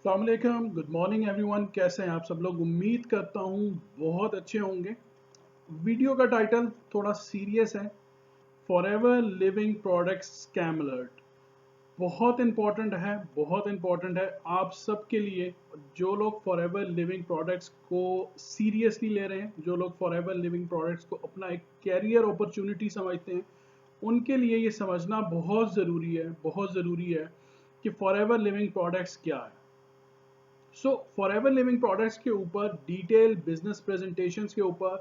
अस्सलाम वालेकुम, good morning everyone. कैसे हैं आप सब लोग? उम्मीद करता हूँ बहुत अच्छे होंगे। वीडियो का टाइटल थोड़ा सीरियस है, forever Living products scam alert. बहुत इंपॉर्टेंट है, बहुत इंपॉर्टेंट है आप सबके लिए। जो लोग फॉरएवर लिविंग प्रोडक्ट्स को सीरियसली ले रहे हैं, जो लोग फॉरएवर लिविंग प्रोडक्ट्स को अपना एक कैरियर अपॉर्चुनिटी समझते हैं, उनके लिए ये समझना बहुत ज़रूरी है, बहुत ज़रूरी है कि फॉरएवर लिविंग प्रोडक्ट्स क्या है। सो फॉरएवर लिविंग प्रोडक्ट्स के ऊपर डिटेल बिजनेस प्रेजेंटेशंस के ऊपर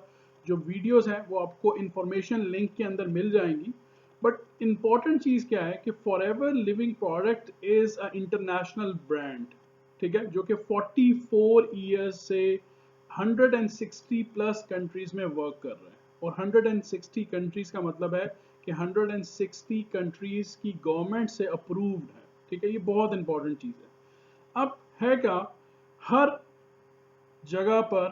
जो वीडियोस हैं वो आपको इंफॉर्मेशन लिंक के अंदर मिल जाएंगी। बट इंपॉर्टेंट चीज़ क्या है कि forever Living product is a international brand, ठीक है, जो कि 44 ईयर्स से 160 प्लस कंट्रीज में वर्क कर रहे हैं। और 160 कंट्रीज का मतलब है कि 160 कंट्रीज की गवर्नमेंट से अप्रूव्ड है, ठीक है। ये बहुत इंपॉर्टेंट चीज़ है। अब है क्या, हर जगह पर,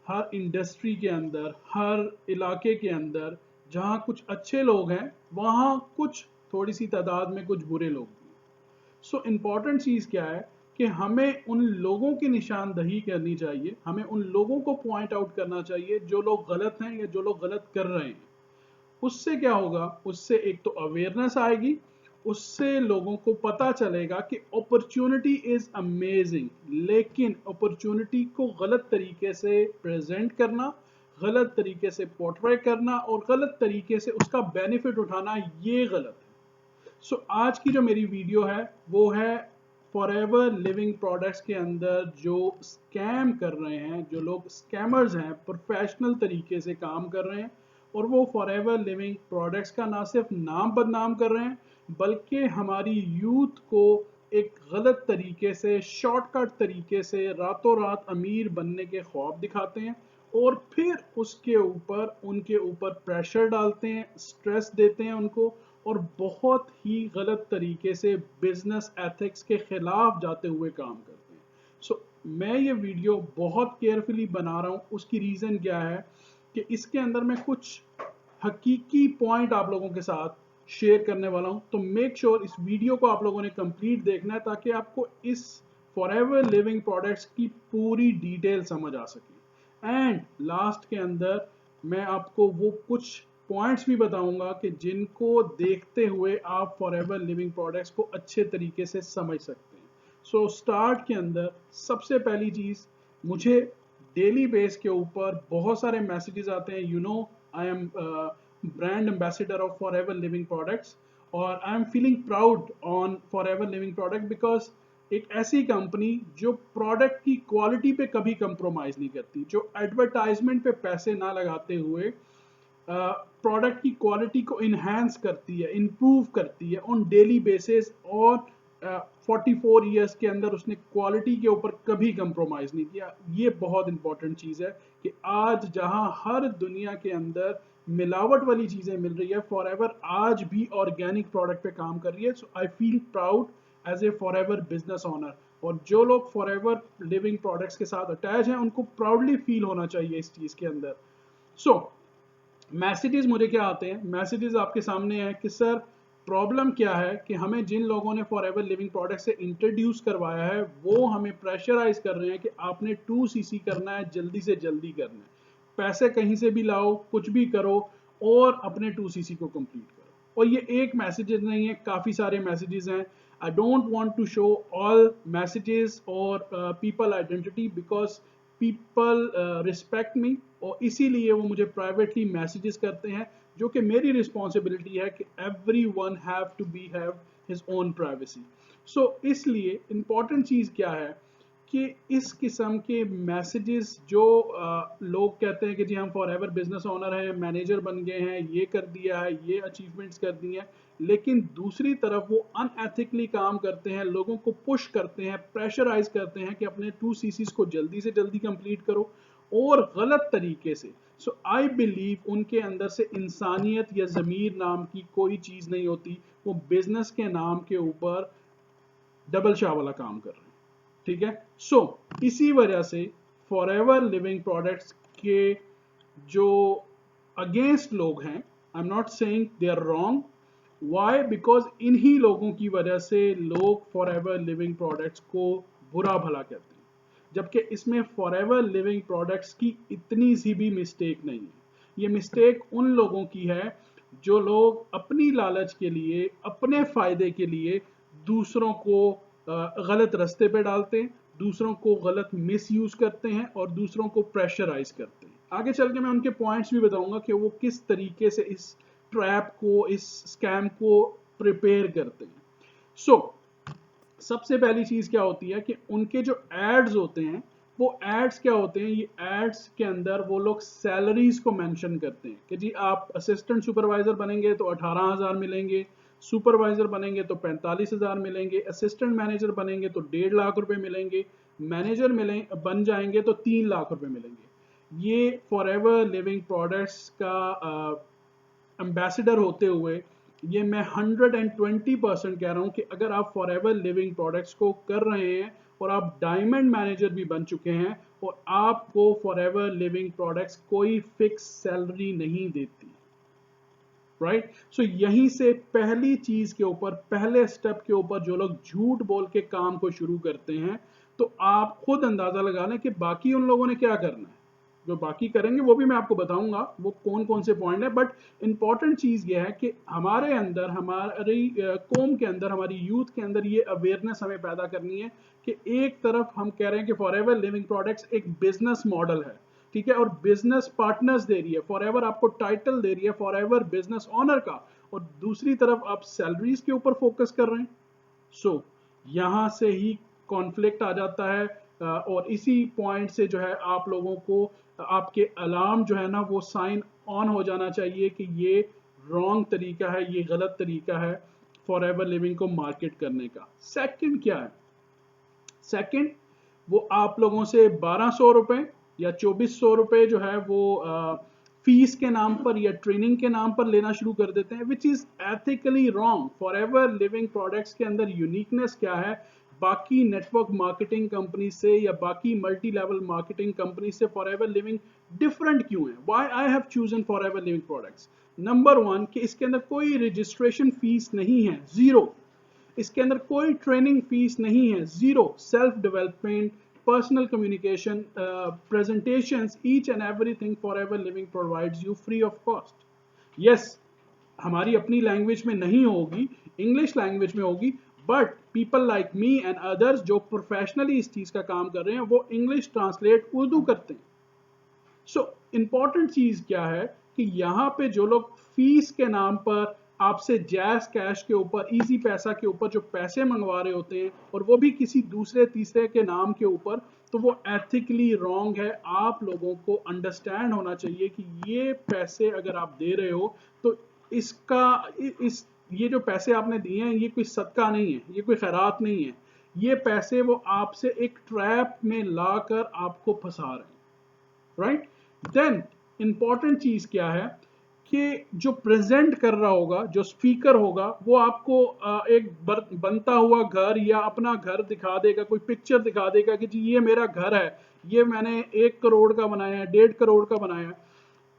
हर इंडस्ट्री के अंदर, हर इलाके के अंदर जहाँ कुछ अच्छे लोग हैं वहाँ कुछ थोड़ी सी तादाद में कुछ बुरे लोग भी हैं। सो इम्पॉर्टेंट चीज़ क्या है कि हमें उन लोगों की निशानदही करनी चाहिए, हमें उन लोगों को पॉइंट आउट करना चाहिए जो लोग गलत हैं या जो लोग गलत कर रहे हैं। उससे क्या होगा, उससे एक तो अवेयरनेस आएगी, उससे लोगों को पता चलेगा कि अपॉर्चुनिटी इज अमेजिंग, लेकिन अपॉर्चुनिटी को गलत तरीके से प्रेजेंट करना, गलत तरीके से पोर्ट्रे करना और गलत तरीके से उसका बेनिफिट उठाना, ये गलत है। सो आज की जो मेरी वीडियो है वो है फॉरएवर लिविंग प्रोडक्ट्स के अंदर जो स्कैम कर रहे हैं, जो लोग स्कैमर्स हैं, प्रोफेशनल तरीके से काम कर रहे हैं और वो फॉरएवर लिविंग प्रोडक्ट्स का ना सिर्फ नाम बदनाम कर रहे हैं बल्कि हमारी यूथ को एक गलत तरीके से, शॉर्टकट तरीके से रातों रात अमीर बनने के ख्वाब दिखाते हैं और फिर उसके ऊपर उनके ऊपर प्रेशर डालते हैं, स्ट्रेस देते हैं उनको और बहुत ही गलत तरीके से बिजनेस एथिक्स के खिलाफ जाते हुए काम करते हैं। सो मैं ये वीडियो बहुत केयरफुली बना रहा हूँ। उसकी रीज़न क्या है कि इसके अंदर मैं कुछ हकीकी पॉइंट आप लोगों के साथ शेयर करने वाला हूं। तो मेक श्योर इस वीडियो को आप लोगों ने कंप्लीट देखना है ताकि आपको इस फॉरएवर लिविंग प्रोडक्ट्स की पूरी डिटेल समझ आ सके। एंड लास्ट के अंदर मैं आपको वो कुछ पॉइंट्स भी बताऊंगा कि जिनको देखते हुए आप फॉरएवर लिविंग प्रोडक्ट्स को अच्छे तरीके से समझ सकते हैं। सो स्टार्ट के अंदर सबसे पहली चीज़, मुझे डेली बेस के ऊपर बहुत सारे मैसेजेस आते हैं। You know, I am brand ambassador of Forever Living products और I am feeling proud on Forever Living product because एक ऐसी कंपनी जो प्रोडक्ट की क्वालिटी पे कभी कंप्रोमाइज नहीं करती, जो एडवर्टाइजमेंट पे पैसे ना लगाते हुए प्रोडक्ट की क्वालिटी को इन्हेंस करती है, इम्प्रूव करती है ऑन डेली बेसिस। और 44 ईयर्स के अंदर उसने क्वालिटी के ऊपर कभी कंप्रोमाइज नहीं किया। ये बहुत इंपॉर्टेंट चीज़ है कि आज जहां हर दुनिया के अंदर मिलावट वाली चीज़ें मिल रही है, फॉरएवर आज भी ऑर्गेनिक प्रोडक्ट पे काम कर रही है। So I feel proud as a Forever business owner. और जो लोग फॉरएवर लिविंग प्रोडक्ट्स के साथ अटैच हैं उनको प्राउडली फील होना चाहिए इस चीज़ के अंदर। सो मैसेजेस मुझे क्या आते हैं, मैसेजेस आपके सामने हैं कि सर प्रॉब्लम क्या है कि हमें जिन लोगों ने फॉरएवर लिविंग प्रोडक्ट से इंट्रोड्यूस करवाया है वो हमें प्रेशराइज कर रहे हैं कि आपने 2cc करना है, जल्दी से जल्दी करना है, पैसे कहीं से भी लाओ, कुछ भी करो और अपने 2cc को कंप्लीट करो। और ये एक मैसेजेस नहीं है, काफ़ी सारे मैसेजेस हैं। I don't want to show all messages और people identity because people respect me और इसीलिए वो मुझे प्राइवेटली मैसेजेस करते हैं, जो कि मेरी रिस्पॉन्सिबिलिटी है कि every one have to be have his own privacy. So इसलिए इम्पॉर्टेंट चीज़ क्या है कि इस किस्म के मैसेजेस जो लोग कहते हैं कि जी हम फॉरएवर बिजनेस ओनर हैं, मैनेजर बन गए हैं, ये कर दिया है, ये अचीवमेंट्स कर दी हैं, लेकिन दूसरी तरफ वो अनएथिकली काम करते हैं, लोगों को पुश करते हैं, प्रेशराइज करते हैं कि अपने 2cc को जल्दी से जल्दी कंप्लीट करो और गलत तरीके से। सो आई बिलीव उनके अंदर से इंसानियत या ज़मीर नाम की कोई चीज़ नहीं होती, वो बिजनेस के नाम के ऊपर डबल शाह वाला काम कर रहे हैं, ठीक है। सो इसी वजह से फॉरएवर लिविंग प्रोडक्ट्स के जो अगेंस्ट लोग हैं, I am not saying they are wrong, why, because इन्हीं लोगों की वजह से लोग फॉरएवर लिविंग प्रोडक्ट्स को बुरा भला कहते हैं, जबकि इसमें फॉरएवर लिविंग प्रोडक्ट्स की इतनी सी भी मिस्टेक नहीं है। ये मिस्टेक उन लोगों की है जो लोग अपनी लालच के लिए, अपने फायदे के लिए दूसरों को गलत रास्ते पे डालते हैं, दूसरों को गलत मिसयूज करते हैं और दूसरों को प्रेशराइज करते हैं। आगे चल के मैं उनके पॉइंट्स भी बताऊंगा कि वो किस तरीके से इस ट्रैप को, इस स्कैम को प्रिपेयर करते हैं। सबसे पहली चीज क्या होती है कि उनके जो एड्स होते हैं, वो एड्स क्या होते हैं, ये एड्स के अंदर वो लोग सैलरीज को मेंशन करते हैं कि जी आप असिस्टेंट सुपरवाइजर बनेंगे तो 18,000 मिलेंगे, सुपरवाइजर बनेंगे तो 45,000 मिलेंगे, असिस्टेंट मैनेजर बनेंगे तो 1.5 लाख रुपए मिलेंगे, मैनेजर बन जाएंगे तो 3 लाख रुपए मिलेंगे। ये फॉरएवर लिविंग प्रोडक्ट्स का एम्बेसडर होते हुए ये मैं 120% कह रहा हूं कि अगर आप फॉरएवर लिविंग प्रोडक्ट्स को कर रहे हैं और आप डायमंड मैनेजर भी बन चुके हैं और आपको फॉरएवर लिविंग प्रोडक्ट्स कोई फिक्स सैलरी नहीं देती, राइट। सो यहीं से पहली चीज के ऊपर, पहले स्टेप के ऊपर जो लोग झूठ बोल के काम को शुरू करते हैं, तो आप खुद अंदाजा लगा लें कि बाकी उन लोगों ने क्या करना है। जो बाकी करेंगे वो भी मैं आपको बताऊंगा वो कौन कौन से पॉइंट है, बट इंपॉर्टेंट चीज ये है कि हमारे अंदर, हमारी कौम के अंदर, हमारी यूथ के अंदर ये अवेयरनेस हमें पैदा करनी है कि एक तरफ हम कह रहे हैं कि फॉरएवर लिविंग प्रोडक्ट्स एक बिजनेस मॉडल है, ठीक है, और बिजनेस पार्टनर्स दे रही है, फॉरएवर आपको टाइटल दे रही है फॉरएवर बिजनेस ओनर का, और दूसरी तरफ आप सैलरीज के ऊपर फोकस कर रहे हैं। यहां से ही कॉन्फ्लिक्ट आ जाता है और इसी पॉइंट से जो है आप लोगों को, आपके अलार्म जो है ना वो साइन ऑन हो जाना चाहिए कि ये रॉन्ग तरीका है, ये गलत तरीका है फॉरएवर लिविंग को मार्केट करने का। सेकंड क्या है, सेकंड वो आप लोगों से 1200 रुपए या 2400 रुपए जो है वो फीस के नाम पर या ट्रेनिंग के नाम पर लेना शुरू कर देते हैं, which is ethically wrong. Forever Living products के अंदर यूनिकनेस क्या है, बाकी नेटवर्क मार्केटिंग कंपनी से या बाकी मल्टी लेवल मार्केटिंग कंपनी से फॉरएवर लिविंग डिफरेंट क्यों है? Why I have chosen forever Living products? Number 1 कि इसके अंदर कोई रजिस्ट्रेशन फीस नहीं है, जीरो। इसके अंदर कोई ट्रेनिंग फीस नहीं है, zero. Self development, personal communication, presentations, each and everything forever living provides you free of cost. Yes, हमारी अपनी लैंग्वेज में नहीं होगी, इंग्लिश लैंग्वेज में होगी, but people like me and others जो प्रोफेशनली इस चीज का काम कर रहे हैं वो इंग्लिश ट्रांसलेट उर्दू करते हैं। इंपॉर्टेंट चीज क्या है कि यहाँ पे जो लोग फीस के नाम पर आपसे जैज कैश के ऊपर, इजी पैसा के ऊपर जो पैसे मंगवा रहे होते हैं, और वो भी किसी दूसरे तीसरे के नाम के ऊपर, तो वो एथिकली रॉन्ग है। आप लोगों को अंडरस्टैंड होना चाहिए कि ये पैसे अगर आप दे रहे हो तो ये जो पैसे आपने दिए हैं ये कोई सदका नहीं है, ये कोई खैरात नहीं है, ये पैसे वो आपसे एक ट्रैप में लाकर आपको फंसा रहे हैं, राइट। देन इंपॉर्टेंट चीज क्या है कि जो प्रेजेंट कर रहा होगा, जो स्पीकर होगा, वो आपको एक बनता हुआ घर या अपना घर दिखा देगा, कोई पिक्चर दिखा देगा कि जी ये मेरा घर है, ये मैंने 1 करोड़ का बनाया है, 1.5 करोड़ का बनाया है।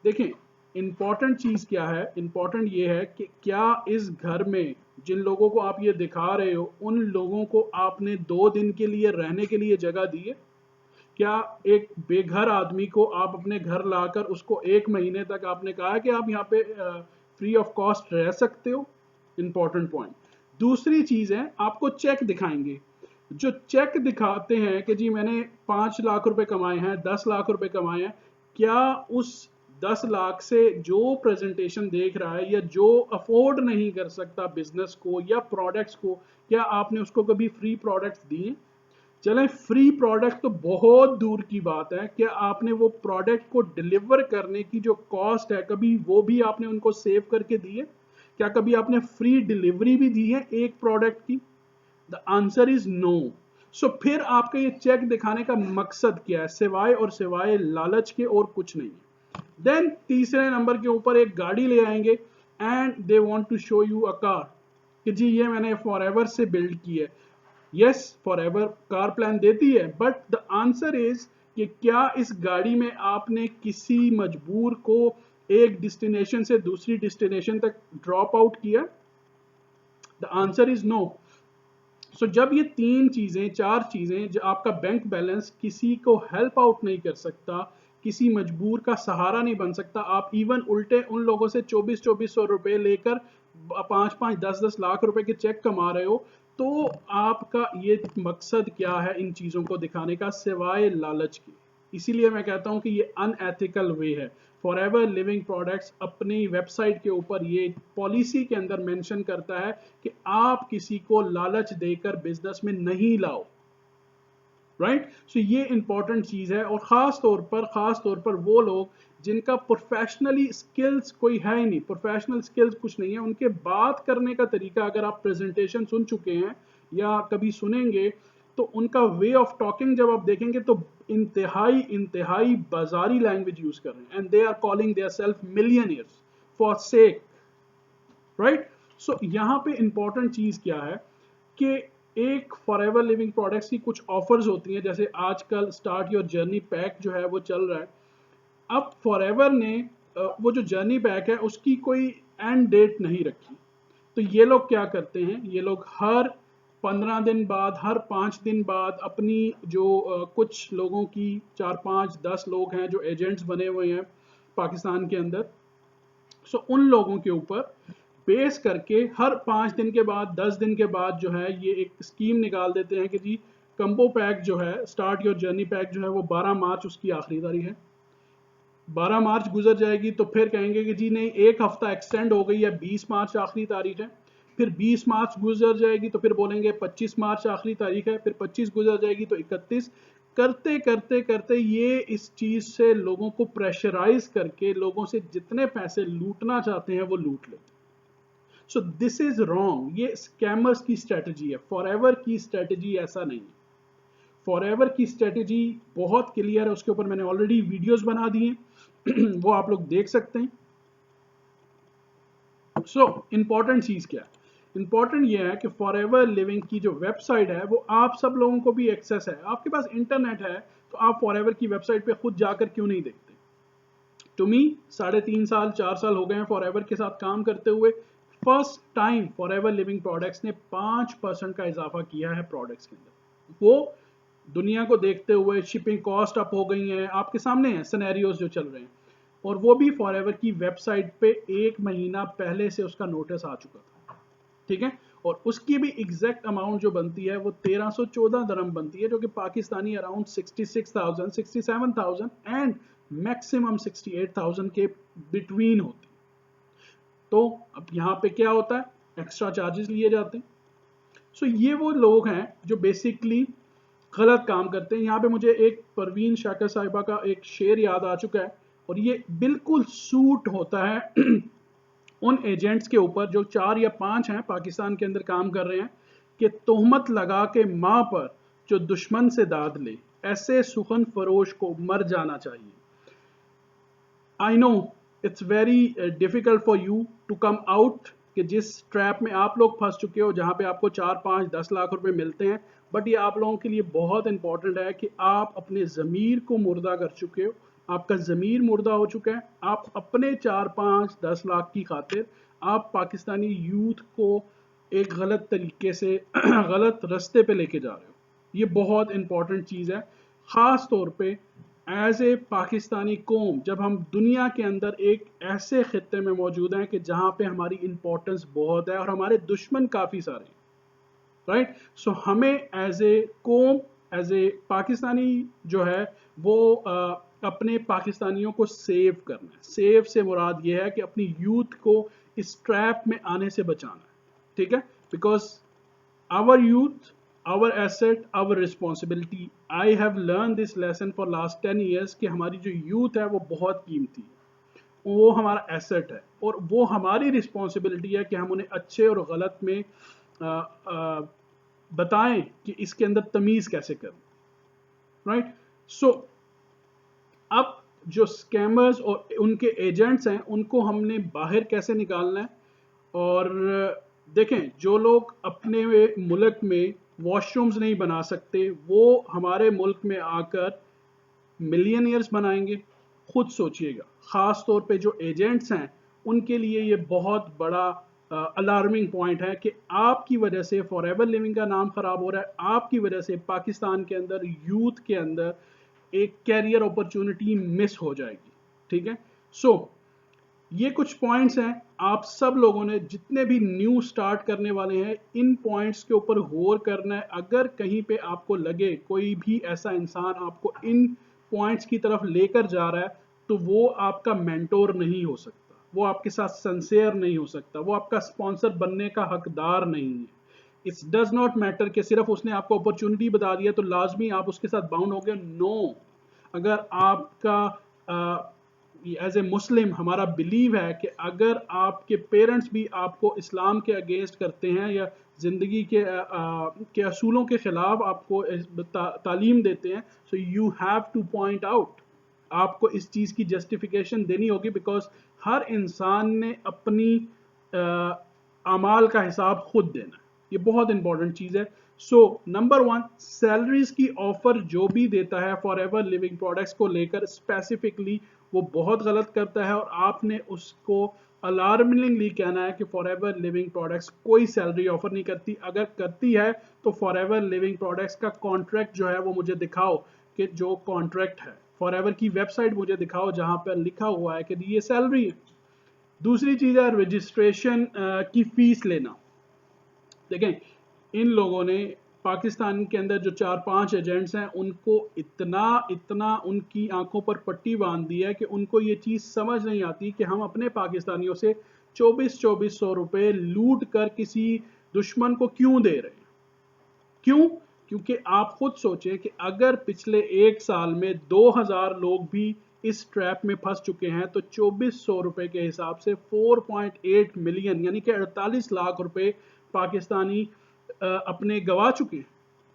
देखें, इंपॉर्टेंट चीज क्या है, इंपॉर्टेंट ये है कि क्या इस घर में जिन लोगों को आप ये दिखा रहे हो, उन लोगों को आपने 2 दिन के लिए रहने के लिए जगह दी है? क्या एक बेघर आदमी को आप अपने घर लाकर उसको 1 महीने तक आपने कहा कि आप यहाँ पे फ्री ऑफ कॉस्ट रह सकते हो? Important point. दूसरी चीज है, आपको चेक दिखाएंगे। जो चेक दिखाते हैं कि जी मैंने 5 लाख रुपए कमाए हैं, 10 लाख रुपए कमाए हैं, क्या उस 10 लाख से जो प्रेजेंटेशन देख रहा है या जो अफोर्ड नहीं कर सकता बिजनेस को या प्रोडक्ट्स को, क्या आपने उसको कभी फ्री प्रोडक्ट्स दिए? चलें, फ्री प्रोडक्ट तो बहुत दूर की बात है, क्या आपने वो प्रोडक्ट को डिलीवर करने की जो कॉस्ट है कभी वो भी आपने उनको सेव करके दी है? क्या कभी आपने फ्री डिलीवरी भी दी है एक प्रोडक्ट की? The answer is no. So फिर आपका ये चेक दिखाने का मकसद क्या है, सिवाय और सिवाय लालच के और कुछ नहीं है। देन तीसरे नंबर के ऊपर एक गाड़ी ले आएंगे and they want to show you a car कि जी ये मैंने फॉरएवर से बिल्ड की है। यस, फॉरएवर कार प्लान देती है, बट द आंसर इज कि क्या इस गाड़ी में आपने किसी मजबूर को एक डेस्टिनेशन से दूसरी डेस्टिनेशन तक ड्रॉप आउट किया? The answer is no. जब ये 3 चीज़ें 4 चीज़ें, जो आपका बैंक बैलेंस किसी को हेल्प आउट नहीं कर सकता, किसी मजबूर का सहारा नहीं बन सकता, आप इवन उल्टे उन लोगों से 2400 रुपए लेकर 5 10 लाख रुपए के चेक कमा रहे हो, तो आपका ये मकसद क्या है इन चीज़ों को दिखाने का सिवाय लालच के। इसीलिए मैं कहता हूं कि ये अनएथिकल वे है। फॉरएवर लिविंग प्रोडक्ट्स अपनी वेबसाइट के ऊपर ये पॉलिसी के अंदर मेंशन करता है कि आप किसी को लालच देकर बिजनेस में नहीं लाओ, राइट। सो ये इंपॉर्टेंट चीज है, और खास तौर पर वो लोग जिनका प्रोफेशनली स्किल्स कोई है ही नहीं, प्रोफेशनल स्किल्स कुछ नहीं है, उनके बात करने का तरीका अगर आप प्रेजेंटेशन सुन चुके हैं या कभी सुनेंगे, तो उनका वे ऑफ टॉकिंग जब आप देखेंगे तो इंतहाई बाजारी लैंग्वेज यूज कर रहे हैं, and they are calling their self millionaires for sake, right. So यहाँ पे इंपॉर्टेंट चीज क्या है कि एक फॉरएवर लिविंग प्रोडक्ट्स की कुछ ऑफर्स होती हैं, जैसे आजकल स्टार्ट योर जर्नी पैक जो है वो चल रहा है। अब फॉरएवर ने वो जो जर्नी पैक है उसकी कोई एंड डेट नहीं रखी, तो ये लोग क्या करते हैं, ये लोग हर 15 दिन बाद, हर 5 दिन बाद अपनी जो कुछ लोगों की 4 5 10 लोग हैं जो एजेंट्स बने हुए हैं पाकिस्तान के अंदर, सो उन लोगों के ऊपर बेस करके हर 5 दिन के बाद 10 दिन के बाद जो है ये एक स्कीम निकाल देते हैं कि जी कंबो पैक जो है, स्टार्ट योर जर्नी पैक जो है वो 12 मार्च उसकी आखिरी तारीख है। 12 मार्च गुजर जाएगी तो फिर कहेंगे कि जी नहीं, एक हफ्ता एक्सटेंड हो गई है, 20 मार्च आखिरी तारीख है। फिर 20 मार्च गुजर जाएगी तो फिर बोलेंगे 25 मार्च आखिरी तारीख है। फिर 25 गुजर जाएगी तो 31। करते करते करते ये इस चीज से लोगों को प्रेशराइज करके लोगों से जितने पैसे लूटना चाहते हैं वो लूट लेते हैं। सो दिस इज रॉन्ग, ये स्कैमर्स की स्ट्रेटजी है, फॉरएवर की स्ट्रेटजी ऐसा नहीं है। फॉरएवर की स्ट्रेटजी बहुत क्लियर है, उसके ऊपर मैंने ऑलरेडी वीडियोस बना दिए वो आप लोग देख सकते हैं। सो इंपॉर्टेंट चीज क्या है, इंपॉर्टेंट ये है कि फॉरएवर लिविंग की जो वेबसाइट है वो आप सब लोगों को भी एक्सेस है, आपके पास इंटरनेट है, तो आप फॉरएवर की वेबसाइट पे खुद जाकर क्यों नहीं देखते। टू मी 3.5 साल 4 साल हो गए हैं फॉरएवर के साथ काम करते हुए। First time forever Living products ने 5% का इजाफा किया है प्रोडक्ट्स के अंदर, वो दुनिया को देखते हुए। शिपिंग कॉस्ट अप हो गई है, आपके सामने हैं सिनेरियोज जो चल रहे हैं, और वो भी फॉरएवर की वेबसाइट पे 1 महीना पहले से उसका नोटिस आ चुका था, ठीक है। और उसकी भी एग्जैक्ट अमाउंट जो बनती है वो 1314 दरम बनती है, जो कि पाकिस्तानी अराउंड 66,000 67,000 एंड मैक्सिमम 68,000 के बिटवीन होती है। तो अब यहाँ पे क्या होता है, एक्स्ट्रा चार्जेस लिए जाते हैं। सो ये वो लोग हैं जो बेसिकली गलत काम करते हैं। यहाँ पे मुझे एक परवीन शाकर साहिबा का एक शेर याद आ चुका है, और ये बिल्कुल सूट होता है उन एजेंट्स के ऊपर जो 4 या 5 हैं पाकिस्तान के अंदर काम कर रहे हैं, कि तोहमत लगा के माँ पर जो दुश्मन से दाद ले, ऐसे सुखन फरोश को मर जाना चाहिए। I know it's very difficult for you to come out, कि जिस ट्रैप में आप लोग फंस चुके हो, जहां पे आपको 4 5 10 लाख रुपए मिलते हैं, बट ये आप लोगों के लिए बहुत इंपॉर्टेंट है कि आप अपने ज़मीर को मुर्दा कर चुके हो, आपका ज़मीर मुर्दा हो चुका है। आप अपने 4 5 10 लाख की खातिर आप पाकिस्तानी यूथ को एक गलत तरीके से गलत रास्ते पे लेके जा रहे हो। ये बहुत इंपॉर्टेंट चीज़ है, ख़ास तौर पे एज ए पाकिस्तानी कौम, जब हम दुनिया के अंदर एक ऐसे खित्ते में मौजूद हैं कि जहाँ पे हमारी इंपॉर्टेंस बहुत है और हमारे दुश्मन काफ़ी सारे, राइट। सो हमें एज ए कौम, एज ए पाकिस्तानी जो है वो अपने पाकिस्तानियों को सेव करना है। सेव से मुराद ये है कि अपनी यूथ को इस ट्रैप में आने से बचाना है, ठीक है। Because our youth, our asset, our responsibility. I have learned this lesson for last 10 years कि हमारी जो यूथ है वो बहुत कीमती है, वो हमारा एसेट है, और वो हमारी रिस्पॉन्सिबिलिटी है कि हम उन्हें अच्छे और गलत में बताएं कि इसके अंदर तमीज़ कैसे करें, राइट। सो अब जो स्कैमर्स और उनके एजेंट्स हैं उनको हमने बाहर कैसे निकालना है। और देखें, जो लोग अपने मुल्क में वॉशरूम्स नहीं बना सकते, वो हमारे मुल्क में आकर मिलियनियर्स बनाएंगे। खुद सोचिएगा, ख़ास तौर पे जो एजेंट्स हैं उनके लिए ये बहुत बड़ा अलार्मिंग पॉइंट है कि आपकी वजह से फॉरएवर लिविंग का नाम खराब हो रहा है, आपकी वजह से पाकिस्तान के अंदर यूथ के अंदर एक कैरियर अपॉर्चुनिटी मिस हो जाएगी। ठीक है, सो ये कुछ पॉइंट्स हैं, आप सब लोगों ने जितने भी न्यू स्टार्ट करने वाले हैं इन पॉइंट्स के ऊपर गौर करना है। अगर कहीं पे आपको लगे कोई भी ऐसा इंसान आपको इन पॉइंट्स की तरफ लेकर जा रहा है तो वो आपका मेंटोर नहीं हो सकता, वो आपके साथ सिंसियर नहीं हो सकता, वो आपका स्पॉन्सर बनने का हकदार नहीं है। इट्स डज नॉट मैटर कि सिर्फ उसने आपको अपॉर्चुनिटी बता दिया तो लाजमी आप उसके साथ बाउंड हो गए। नो, अगर आपका एज ए मुस्लिम हमारा बिलीव है कि अगर आपके पेरेंट्स भी आपको इस्लाम के अगेंस्ट करते हैं या ज़िंदगी के असूलों के ख़िलाफ़ आपको तालीम देते हैं, so you have two point out, आपको इस चीज़ की जस्टिफिकेशन देनी होगी, बिकॉज हर इंसान ने अपनी अमाल का हिसाब खुद देना है। ये बहुत इंपॉर्टेंट चीज़ है। सो नंबर 1, सैलरीज की ऑफर जो भी देता है फॉरएवर लिविंग प्रोडक्ट्स को लेकर स्पेसिफिकली, वो बहुत गलत करता है और आपने उसको अलार्मिंगली कहना है कि फॉरएवर लिविंग प्रोडक्ट्स कोई सैलरी ऑफर नहीं करती। अगर करती है तो फॉरएवर लिविंग प्रोडक्ट्स का कॉन्ट्रैक्ट जो है वो मुझे दिखाओ, कि जो कॉन्ट्रैक्ट है फॉरएवर की वेबसाइट मुझे दिखाओ जहां पर लिखा हुआ है कि ये सैलरी है। दूसरी चीज़ है रजिस्ट्रेशन की फीस लेना। देखें, इन लोगों ने पाकिस्तान के अंदर जो 4-5 एजेंट्स हैं उनको इतना उनकी आंखों पर पट्टी बांध दी है कि उनको ये चीज़ समझ नहीं आती कि हम अपने पाकिस्तानियों से 2400 रुपए लूट कर किसी दुश्मन को क्यों दे रहे हैं। क्यों? क्योंकि आप खुद सोचें कि अगर पिछले एक साल में 2000 लोग भी इस ट्रैप में फंस चुके हैं तो 2400 रुपए के हिसाब से 4.8 मिलियन यानी कि 48 लाख रुपए पाकिस्तानी अपने गवा चुके हैं।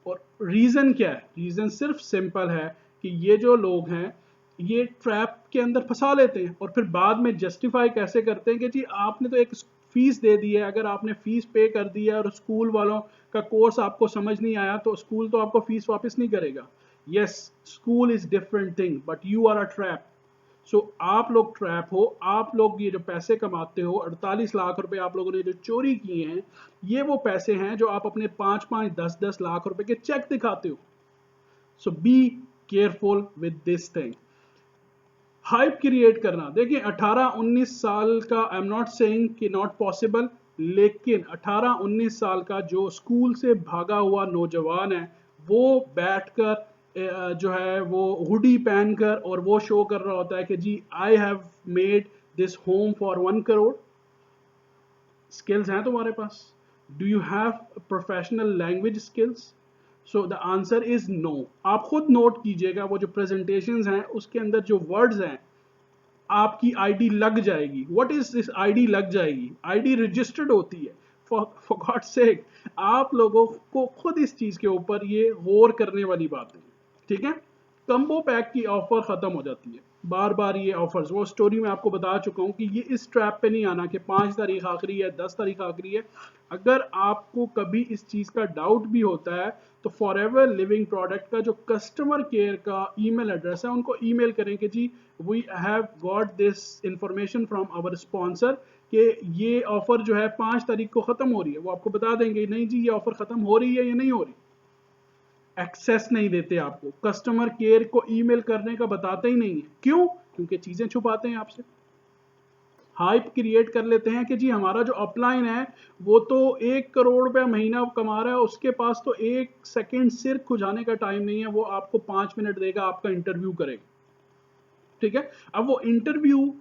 और रीज़न क्या है? रीज़न सिर्फ सिंपल है कि ये जो लोग हैं ये ट्रैप के अंदर फंसा लेते हैं और फिर बाद में जस्टिफाई कैसे करते हैं कि जी आपने तो एक फीस दे दी है, अगर आपने फीस पे कर दी है और स्कूल वालों का कोर्स आपको समझ नहीं आया तो स्कूल तो आपको फीस वापस नहीं करेगा। Yes, school is different thing but you are a trap. So आप लोग ट्रैप हो, आप लोग ये जो पैसे कमाते हो 48 लाख रुपए आप लोगों ने जो चोरी किए हैं, ये वो पैसे हैं जो आप अपने 5-5, 10-10 लाख रुपए के चेक दिखाते हो। So be careful with this thing. Hype create करना, देखिए 18-19 साल का, आई एम नॉट सेइंग कि नॉट पॉसिबल, लेकिन 18-19 साल का जो स्कूल से भागा हुआ नौजवान है वो बैठकर जो है वो हुडी पहनकर और वो शो कर रहा होता है कि जी I have made this home for 1 crore. Skills हैं तुम्हारे पास? Do you have professional language skills? So the answer is no. आप खुद नोट कीजिएगा, वो जो प्रेजेंटेशंस हैं उसके अंदर जो वर्ड्स हैं आपकी आईडी लग जाएगी। व्हाट इज दिस आईडी लग जाएगी? आईडी रजिस्टर्ड होती है। फॉर गॉड सेक, आप लोगों को खुद इस चीज के ऊपर ये गौर करने वाली बात है। ठीक है, कम्बो पैक की ऑफर खत्म हो जाती है बार बार। ये ऑफर्स, वो स्टोरी में आपको बता चुका हूं कि ये इस ट्रैप पे नहीं आना कि 5 तारीख आखिरी है, 10 तारीख आखिरी है। अगर आपको कभी इस चीज का डाउट भी होता है तो फॉरएवर लिविंग प्रोडक्ट का जो कस्टमर केयर का ईमेल एड्रेस है उनको ईमेल करें कि जी we have got this information from our sponsor कि ये ऑफर जो है 5 तारीख को खत्म हो रही है। वो आपको बता देंगे नहीं जी ये ऑफर खत्म हो रही है या नहीं हो रही। एक्सेस नहीं देते आपको, कस्टमर केयर को ईमेल करने का बताते ही नहीं है। क्यों? क्योंकि चीजें छुपाते हैं आपसे। हाइप क्रिएट कर लेते हैं कि जी हमारा जो अपलाइन है वो तो 1 करोड़ रुपया महीना कमा रहा है, उसके पास तो 1 सेकेंड सिर खुजाने का टाइम नहीं है, वो आपको 5 मिनट देगा, आपका इंटरव्यू करेगा। ठीक है, अब वो इंटरव्यू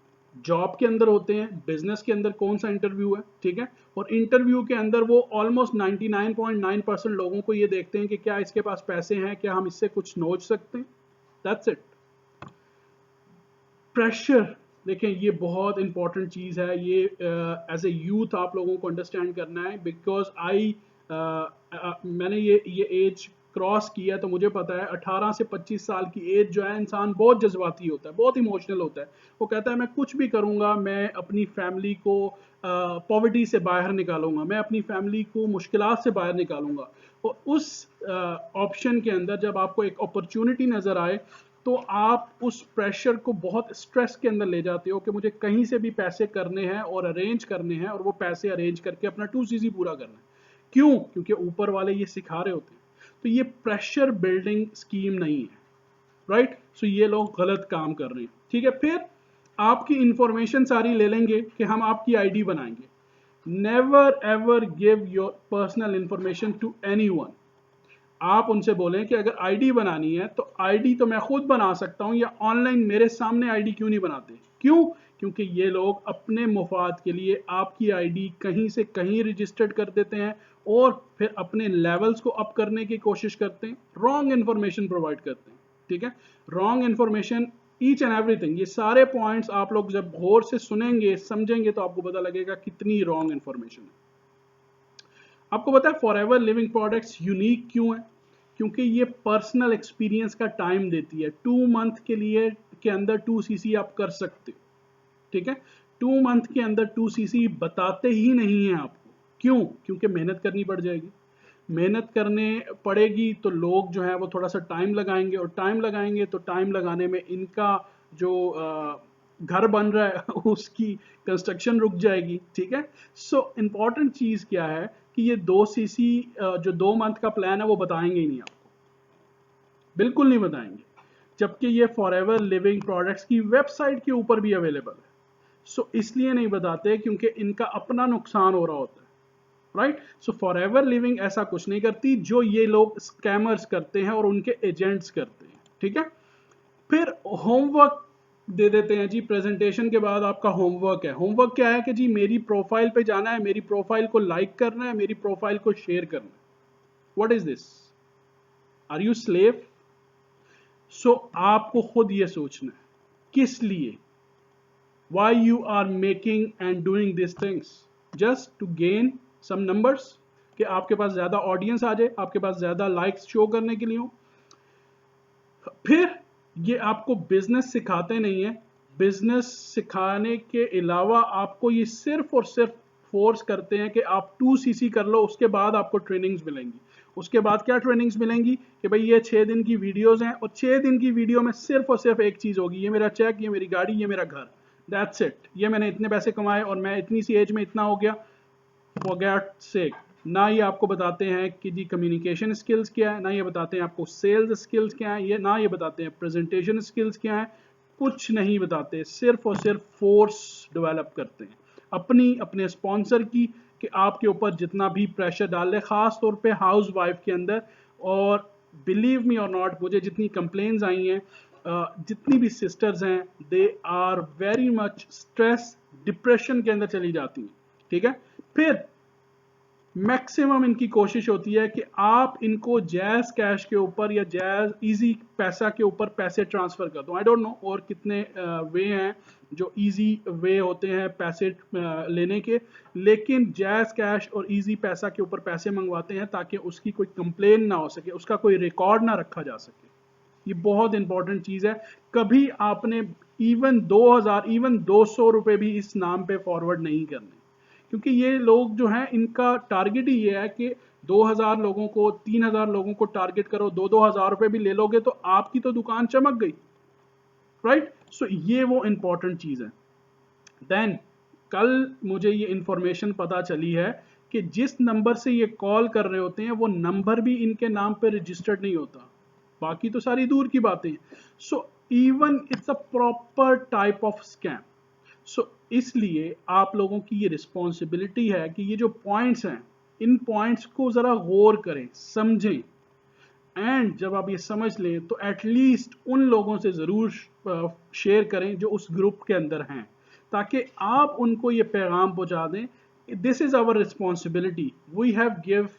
जॉब के अंदर होते हैं, बिजनेस के अंदर कौन सा इंटरव्यू है? ठीक है, और इंटरव्यू के अंदर वो ऑलमोस्ट 99.9% लोगों को ये देखते हैं कि क्या इसके पास पैसे हैं, क्या हम इससे कुछ नोच सकते हैं। That's it. प्रेशर, देखें ये बहुत इंपॉर्टेंट चीज़ है। ये एज ए यूथ आप लोगों को अंडरस्टैंड करना है, बिकॉज मैंने ये एज क्रॉस किया तो मुझे पता है 18 से 25 साल की एज जो है इंसान बहुत जज्बाती होता है, बहुत इमोशनल होता है। वो कहता है मैं कुछ भी करूँगा, मैं अपनी फैमिली को पॉवर्टी से बाहर निकालूंगा, मैं अपनी फैमिली को मुश्किलात से बाहर निकालूंगा। और उस ऑप्शन के अंदर जब आपको एक अपॉर्चुनिटी नज़र आए तो आप उस प्रेशर को बहुत स्ट्रेस के अंदर ले जाते हो कि मुझे कहीं से भी पैसे करने हैं और अरेंज करने हैं और वो पैसे अरेंज करके अपना 2cc पूरा करना है। क्यों? क्योंकि ऊपर वाले ये सिखा रहे होते हैं। तो ये प्रेशर बिल्डिंग स्कीम नहीं है, राइट? सो ये लोग गलत काम कर रहे हैं, ठीक है। फिर आपकी इंफॉर्मेशन सारी ले लेंगे कि हम आपकी आईडी बनाएंगे। Never ever give your personal information to anyone. आप उनसे बोलें कि अगर आईडी बनानी है तो आईडी तो मैं खुद बना सकता हूं, या ऑनलाइन मेरे सामने आईडी क्यों नहीं बनाते? क्यों? क्योंकि ये लोग अपने मुफाद के लिए आपकी आईडी कहीं से कहीं रजिस्टर्ड कर देते हैं और फिर अपने लेवल्स को अप करने की कोशिश करते हैं, रॉन्ग इंफॉर्मेशन प्रोवाइड करते हैं, ठीक है। Wrong information, each and everything, ये सारे पॉइंट्स आप लोग जब गौर से सुनेंगे समझेंगे तो आपको पता लगेगा कितनी रॉन्ग इंफॉर्मेशन है। आपको पता है फॉरएवर लिविंग प्रोडक्ट्स यूनिक क्यों है? क्योंकि ये पर्सनल एक्सपीरियंस का टाइम देती है। 2 मंथ के लिए के अंदर 2cc आप कर सकते हो, ठीक है। 2 मंथ के अंदर 2cc बताते ही नहीं है आपको। क्यों? क्योंकि मेहनत करनी पड़ जाएगी। मेहनत करने पड़ेगी तो लोग जो है वो थोड़ा सा टाइम लगाएंगे, और टाइम लगाएंगे तो टाइम लगाने में इनका जो घर बन रहा है उसकी कंस्ट्रक्शन रुक जाएगी, ठीक है। सो इम्पॉर्टेंट चीज क्या है कि ये 2cc जो 2 मंथ का प्लान है वो बताएंगे ही नहीं आपको, बिल्कुल नहीं बताएंगे, जबकि ये फॉरएवर लिविंग प्रोडक्ट्स की वेबसाइट के ऊपर भी अवेलेबल है। सो इसलिए नहीं बताते क्योंकि इनका अपना नुकसान हो रहा होता है, राइट। सो फॉरएवर लिविंग ऐसा कुछ नहीं करती जो ये लोग स्कैमर्स करते हैं और उनके एजेंट्स करते हैं, ठीक है। फिर होमवर्क दे देते हैं जी, प्रेजेंटेशन के बाद आपका होमवर्क है। होमवर्क क्या है कि जी मेरी प्रोफाइल पे जाना है, मेरी प्रोफाइल को लाइक करना है, मेरी प्रोफाइल को शेयर करना है। What is this? Are you slave? So आपको खुद ये सोचना है किस लिए, why you are making and doing these things, just to gain some numbers, कि आपके पास ज्यादा ऑडियंस आ जाए, आपके पास ज्यादा लाइक्स शो करने के लिए हो। फिर ये आपको बिजनेस सिखाते नहीं है। बिजनेस सिखाने के अलावा आपको ये सिर्फ और सिर्फ फोर्स करते हैं कि आप 2cc कर लो, उसके बाद आपको ट्रेनिंग्स मिलेंगी। उसके बाद क्या ट्रेनिंग्स मिलेंगी कि भाई ये 6 दिन की वीडियोस हैं और 6 दिन की वीडियो में सिर्फ और सिर्फ एक चीज होगी, ये मेरा चेक, ये मेरी गाड़ी, ये मेरा घर, दैट्स इट। ये मैंने इतने पैसे कमाए और मैं इतनी सी एज में इतना हो गया, फॉर गॉड सेक। ना ये आपको बताते हैं कि जी कम्युनिकेशन स्किल्स क्या है, ना ये बताते हैं आपको सेल्स स्किल्स क्या है, ये ना ये बताते हैं प्रेजेंटेशन स्किल्स क्या है, कुछ नहीं बताते। सिर्फ और सिर्फ फोर्स डेवलप करते हैं अपने स्पॉन्सर की, कि आपके ऊपर जितना भी प्रेशर डाल रहे, खास तौर पे हाउस वाइफ के अंदर। और बिलीव मी और नॉट, मुझे जितनी कंप्लेन्स आई हैं, जितनी भी सिस्टर्स हैं, they are very much stress, depression के अंदर चली जाती हैं, ठीक है। फिर मैक्सिमम इनकी कोशिश होती है कि आप इनको जैज कैश के ऊपर या जैज इजी पैसा के ऊपर पैसे ट्रांसफर कर दो। आई डोंट नो और कितने वे हैं जो इजी वे होते हैं पैसे लेने के, लेकिन जैज कैश और इजी पैसा के ऊपर पैसे मंगवाते हैं ताकि उसकी कोई कंप्लेन ना हो सके, उसका कोई रिकॉर्ड ना रखा जा सके। ये बहुत इंपॉर्टेंट चीज है। कभी आपने इवन 2000 इवन 200 रुपए भी इस नाम पे फॉरवर्ड नहीं करने, क्योंकि ये लोग जो हैं इनका टारगेट ही ये है कि 2000 लोगों को, 3000 लोगों को टारगेट करो, 2-2000 रुपए भी ले लोगे तो आपकी तो दुकान चमक गई, राइट। सो ये वो इंपॉर्टेंट चीज है। देन कल मुझे ये इंफॉर्मेशन पता चली है कि जिस नंबर से ये कॉल कर रहे होते हैं वो नंबर भी इनके नाम पे रजिस्टर्ड नहीं होता, बाकी तो सारी दूर की बातें। So even it's a proper type of scam. So इसलिए आप लोगों की ये रिस्पॉन्सिबिलिटी है कि ये जो पॉइंट्स हैं, इन पॉइंट्स को जरा गौर करें, समझें, एंड जब आप ये समझ लें तो एटलीस्ट उन लोगों से जरूर शेयर करें जो उस ग्रुप के अंदर हैं, ताकि आप उनको ये पैगाम पहुंचा दें, this is our responsibility, we have give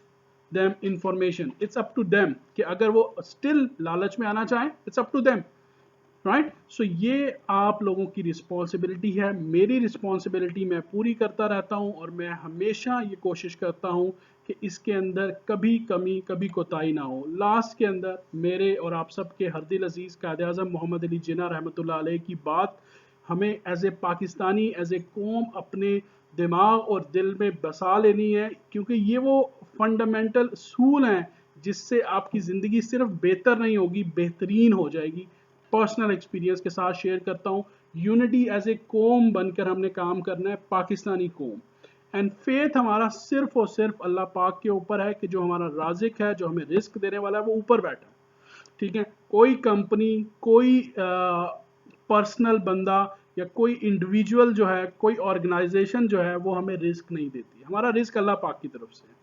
them information, it's up to them, कि अगर वो स्टिल लालच में आना चाहें, it's up to them, right. So ये आप लोगों की रिस्पॉन्सिबिलिटी है। मेरी रिस्पॉन्सिबिलिटी मैं पूरी करता रहता हूं और मैं हमेशा ये कोशिश करता हूं कि इसके अंदर कभी कमी, कभी कोताही ना हो। लास्ट के अंदर मेरे और आप सबके हरदिल अजीज कायद आज़म मोहम्मद अली जिन्ना रहमतुल्लाह अलैह की बात हमें as a Pakistani, as a कौम अपने दिमाग और दिल में बसा लेनी है, क्योंकि ये वो फंडामेंटल असूल हैं जिससे आपकी ज़िंदगी सिर्फ बेहतर नहीं होगी, बेहतरीन हो जाएगी। पर्सनल एक्सपीरियंस के साथ शेयर करता हूँ। यूनिटी एज ए कौम बनकर हमने काम करना है, पाकिस्तानी कौम। एंड फेथ हमारा सिर्फ और सिर्फ अल्लाह पाक के ऊपर है कि जो हमारा राजिक है, जो हमें रिस्क देने वाला है, वो ऊपर बैठा है। ठीक है, कोई कंपनी, कोई पर्सनल बंदा या कोई इंडिविजुअल जो है, कोई ऑर्गेनाइजेशन जो है, वो हमें रिस्क नहीं देती। हमारा रिस्क अल्लाह पाक की तरफ से है।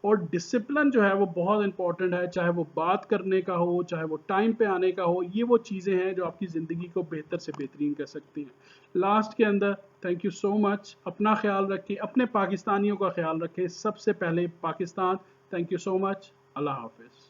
और डिसिप्लिन जो है वो बहुत इंपॉर्टेंट है, चाहे वो बात करने का हो, चाहे वो टाइम पे आने का हो। ये वो चीज़ें हैं जो आपकी ज़िंदगी को बेहतर से बेहतरीन कर सकती हैं। लास्ट के अंदर थैंक यू सो मच। अपना ख्याल रखें, अपने पाकिस्तानियों का ख्याल रखें, सबसे पहले Pakistan. Thank you so much. अल्लाह हाफिज़।